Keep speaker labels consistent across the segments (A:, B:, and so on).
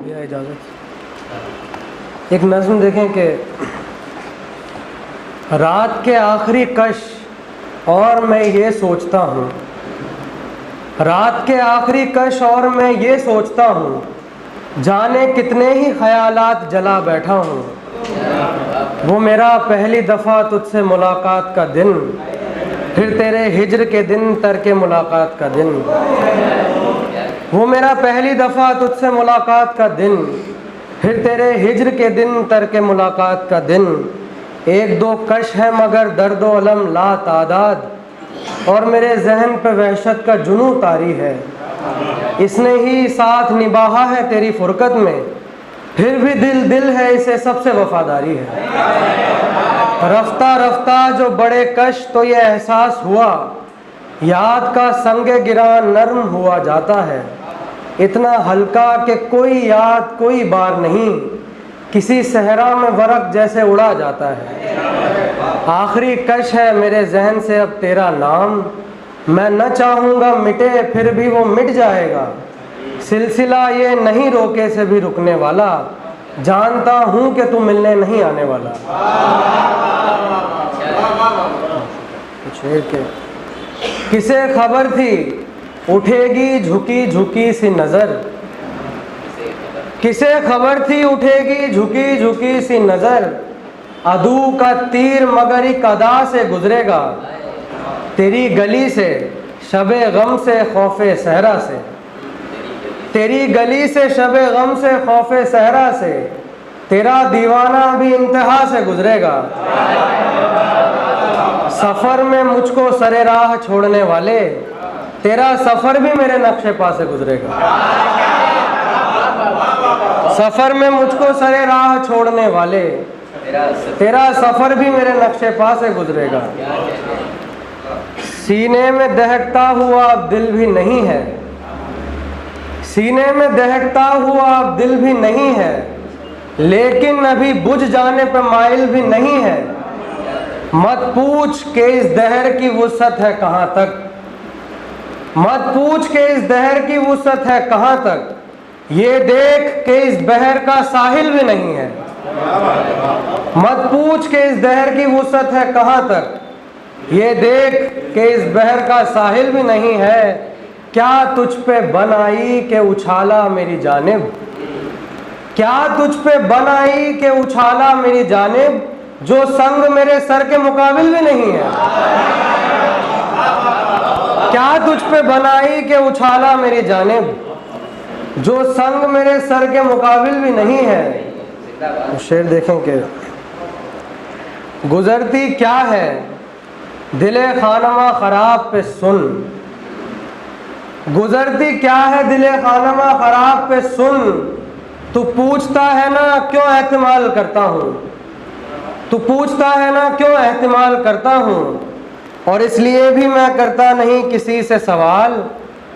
A: दिया इजाज़त। एक नज़्म देखें कि रात के आखिरी कश और मैं ये सोचता हूँ, रात के आखिरी कश और मैं ये सोचता हूँ, जाने कितने ही ख्यालात जला बैठा हूँ। वो मेरा पहली दफ़ा तुझसे मुलाकात का दिन, फिर तेरे हिज्र के दिन तरके मुलाकात का दिन। वो मेरा पहली दफ़ा तुझसे मुलाकात का दिन, फिर तेरे हिज्र के दिन तरके मुलाकात का दिन। एक दो कश है मगर दर्द व अलम ला तादाद, और मेरे जहन पे वहशत का जुनू तारी है। इसने ही साथ निभाहा है तेरी फुरकत में, फिर भी दिल दिल है इसे सबसे वफादारी है। रफ्ता रफ्ता जो बड़े कश तो ये एहसास हुआ, याद का संगे गिरा नर्म हुआ जाता है। इतना हल्का कि कोई याद कोई बार नहीं, किसी सहरा में वरक जैसे उड़ा जाता है। आखिरी कश है मेरे जहन से अब तेरा नाम, मैं न चाहूँगा मिटे फिर भी वो मिट जाएगा। सिलसिला ये नहीं रोके से भी रुकने वाला, जानता हूँ कि तू मिलने नहीं आने वाला। किसे खबर थी उठेगी झुकी झुकी सी नज़र, किसे खबर थी उठेगी झुकी झुकी सी नज़र। अदू का तीर मगर एक अदा से गुजरेगा, तेरी गली से शबे गम से खौफे सहरा से। तेरी गली से शबे गम से खौफे सहरा से, तेरा दीवाना भी इंतहा से गुजरेगा। सफ़र में मुझको सरे राह छोड़ने वाले, तेरा सफ़र भी मेरे नक्शे पा से गुजरेगा। सफ़र में मुझको सरे राह छोड़ने वाले, तेरा सफ़र भी मेरे नक्शे पा से गुजरेगा। सीने में दहकता हुआ अब दिल भी नहीं है, सीने में दहकता हुआ अब दिल भी नहीं है, लेकिन अभी बुझ जाने पर माइल भी नहीं है। मत पूछ के इस दहर की वुसअत है कहाँ तक, मत पूछ के इस दहर की वुसअत है कहाँ तक, ये देख के इस बहर का साहिल भी नहीं है। मत पूछ के इस दहर की वुसअत है कहाँ तक, ये देख के इस बहर का साहिल भी नहीं है। क्या तुझ पे बन आई के उछाला मेरी जानिब, क्या तुझ पे बन आई के उछाला मेरी जानिब, जो संग मेरे सर के मुकाबिल भी नहीं है। क्या तुझ पे बन आई के उछाला मेरी जानिब, जो संग मेरे सर के मुकाबिल भी नहीं है। शेर देखें कि गुजरती क्या है दिले खानमा खराब पे सुन, गुजरती क्या है दिले खानमा खराब पे सुन। तू पूछता है ना क्यों एहतिमाल करता हूँ, तू पूछता है ना क्यों एहतिमाल करता हूँ। और इसलिए भी मैं करता नहीं किसी से सवाल,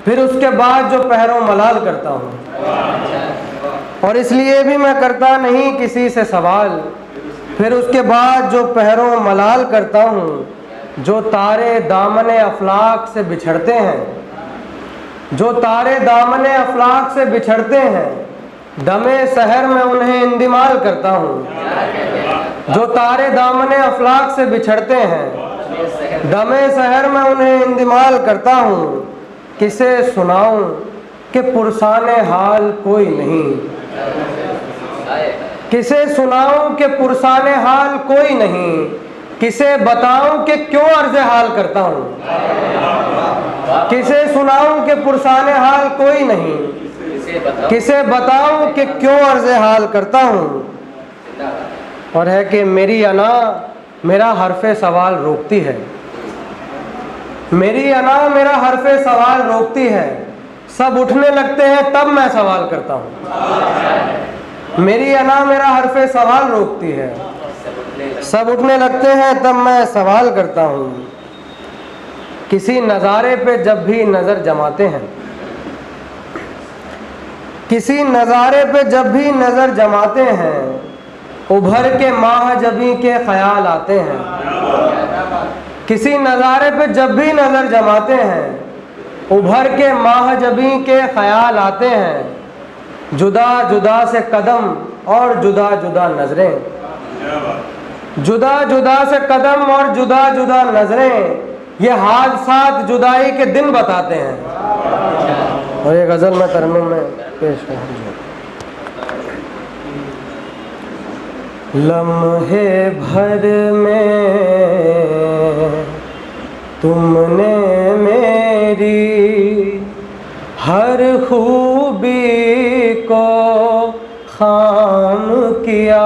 A: फिर उसके बाद जो पहरों मलाल करता हूँ। और इसलिए भी मैं करता नहीं किसी से सवाल, फिर उसके बाद जो पहरों मलाल करता हूँ। जो तारे दामने अफलाक से बिछड़ते हैं, जो तारे दामने अफलाक से बिछड़ते हैं, दमे सहर में उन्हें इंदिमाल करता हूँ। जो तारे दामने अफलाक से बिछड़ते हैं, दमे सहर में उन्हें इंदिमाल करता हूँ। किसे सुनाऊं कि पुरसाने हाल कोई नहीं, किसे सुनाऊं कि पुरसाने हाल कोई नहीं। किसे बताऊं कि क्यों अर्ज़े हाल करता हूँ, किसे सुनाऊं कि पुरसाने हाल कोई नहीं। किसे बताऊं कि क्यों अर्ज़े हाल करता हूँ। और है कि मेरी अना मेरा हरफ़े सवाल रोकती है, मेरी अना मेरा हरफ़े सवाल रोकती है। सब उठने लगते हैं तब मैं सवाल करता हूँ। मेरी अना मेरा हरफ़े सवाल रोकती है, सब उठने लगते हैं तब मैं सवाल करता हूँ। किसी नज़ारे पे जब भी नज़र जमाते हैं, किसी नज़ारे पे जब भी नज़र जमाते हैं, उभर के माह जबी के ख्याल आते हैं। किसी नज़ारे पे जब भी नज़र जमाते हैं, उभर के माह जबी के ख्याल आते हैं। जुदा जुदा से कदम और जुदा जुदा नजरें, जुदा जुदा से कदम और जुदा जुदा नजरें, ये हादसात जुदाई के दिन बताते हैं। और ये गजल में तरन्नुम में पेश है। लम्हे भर में तुमने मेरी हर खूबी को खाम किया,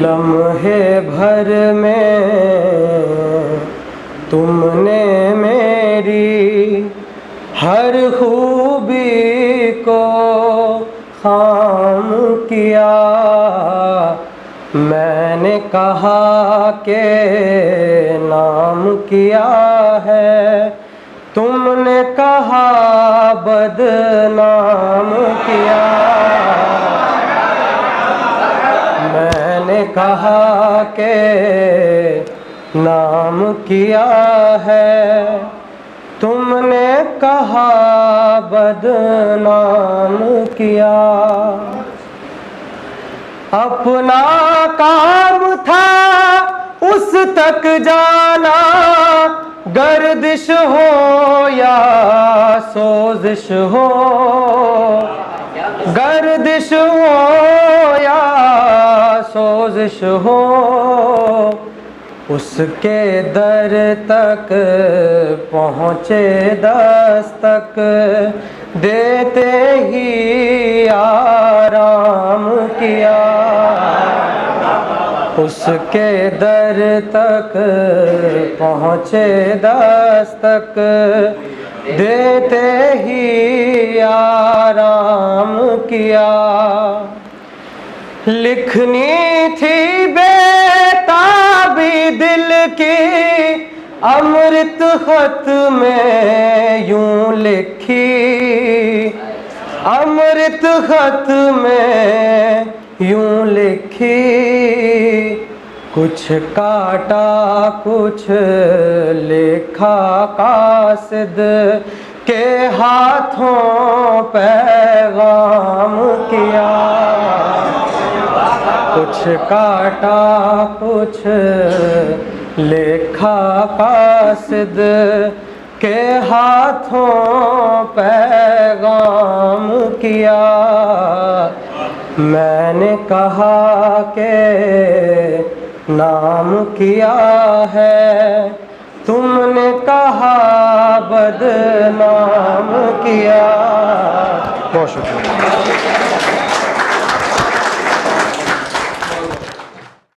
A: लम्हे भर में तुमने मेरी हर खूबी को खाम किया। मैंने कहा के नाम किया है, तुमने कहा बदनाम किया। मैंने कहा के नाम किया है, तुमने कहा बदनाम किया। अपना काम था उस तक जाना, गर्दिश हो या सोजिश हो, गर्दिश हो या सोजिश हो, उसके दर तक पहुँचे दस्तक, देते ही आराम किया। उसके दर तक पहुँचे दस्तक, देते ही आराम किया। लिखनी थी बेताबी दिल की, अमृत खत में यूं लिखी, अमृत खत में यूं लिखी। कुछ काटा कुछ लिखा कासिद के हाथों पैगाम किया। कुछ काटा कुछ लिखा कासिद के हाथों पैगाम किया। मैंने कहा के नाम किया है, तुमने कहा बदनाम किया। बहुत शुक्रिया।